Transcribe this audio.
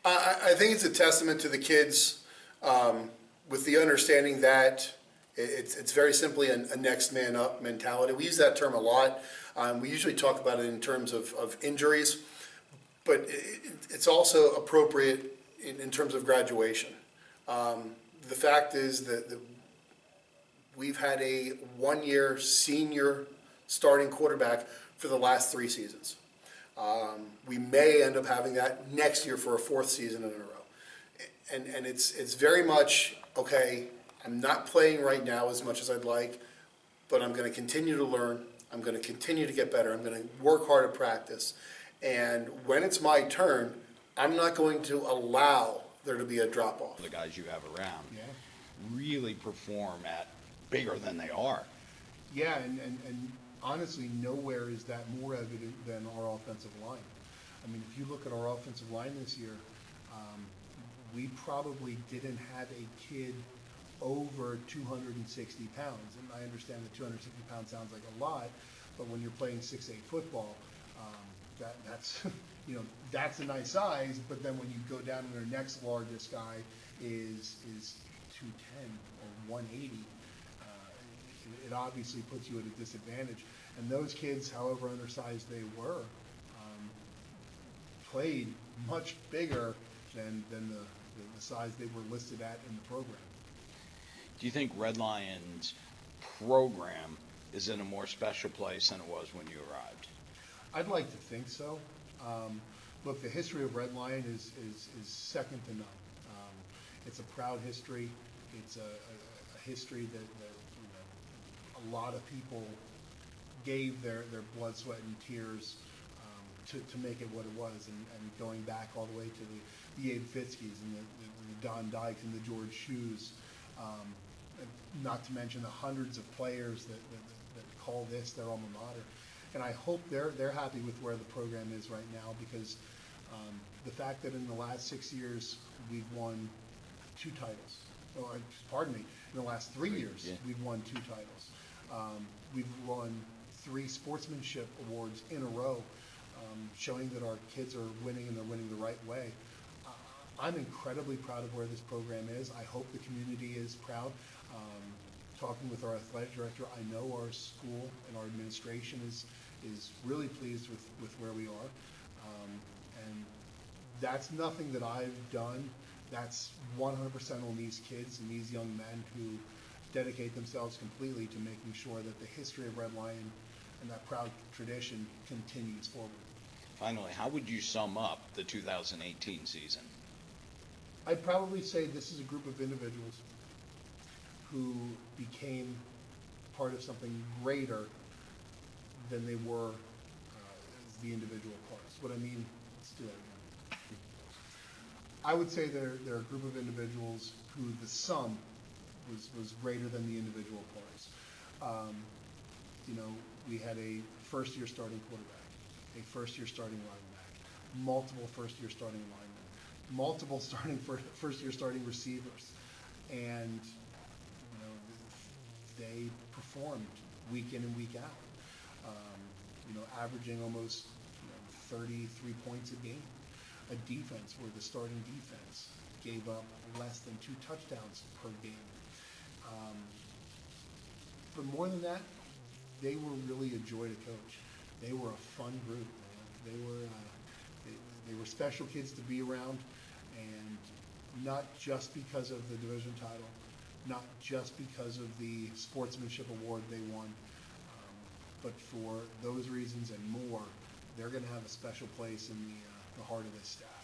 I think it's a testament to the kids with the understanding that it's very simply a next man up mentality. We use that term a lot. We usually talk about it in terms of injuries, but it's also appropriate in terms of graduation. The fact is that we've had a one-year senior starting quarterback for the last 3 seasons. We may end up having that next year for a 4th season in a row. And it's very much, okay, I'm not playing right now as much as I'd like, but I'm going to continue to learn. I'm going to continue to get better. I'm going to work hard at practice. And when it's my turn, I'm not going to allow there to be a drop-off. The guys you have around Yeah. really perform at bigger than they are. Yeah, and honestly, nowhere is that more evident than our offensive line. I mean, if you look at our offensive line this year, we probably didn't have a kid over 260 pounds. And I understand that 260 pounds sounds like a lot, but when you're playing 6'8" football, that's that's a nice size. But then when you go down to their next largest guy is 210 or 180. It obviously puts you at a disadvantage. And those kids, however undersized they were, played much bigger than the size they were listed at in the program. Do you think Red Lion's program is in a more special place than it was when you arrived? I'd like to think so. Look, the history of Red Lion is second to none. It's a proud history. It's a history that a lot of people gave their blood, sweat, and tears to make it what it was, and going back all the way to the Abe Fitzkes and the Don Dykes and the George Shoes, not to mention the hundreds of players that call this their alma mater. And I hope they're happy with where the program is right now, because the fact that in the last 6 years we've won 2 titles, or pardon me, in the last 3 years we've won 2 titles. We've won 3 sportsmanship awards in a row, showing that our kids are winning and they're winning the right way. I'm incredibly proud of where this program is. I hope the community is proud. Talking with our athletic director, I know our school and our administration is really pleased with where we are. And that's nothing that I've done. That's 100% on these kids and these young men who dedicate themselves completely to making sure that the history of Red Lion and that proud tradition continues forward. Finally, how would you sum up the 2018 season? I'd probably say this is a group of individuals who became part of something greater than they were as the individual parts. What I mean, let's do that again. I would say they're a group of individuals who the sum was greater than the individual parts. We had a first-year starting quarterback, a first-year starting linebacker, multiple first-year starting linemen, multiple first-year starting receivers, and they performed week in and week out. Averaging almost 33 points a game. A defense where the starting defense gave up less than 2 touchdowns per game. But more than that, they were really a joy to coach. They were a fun group, man. They were special kids to be around, and not just because of the division title, not just because of the sportsmanship award they won, but for those reasons and more, they're going to have a special place in the heart of this staff.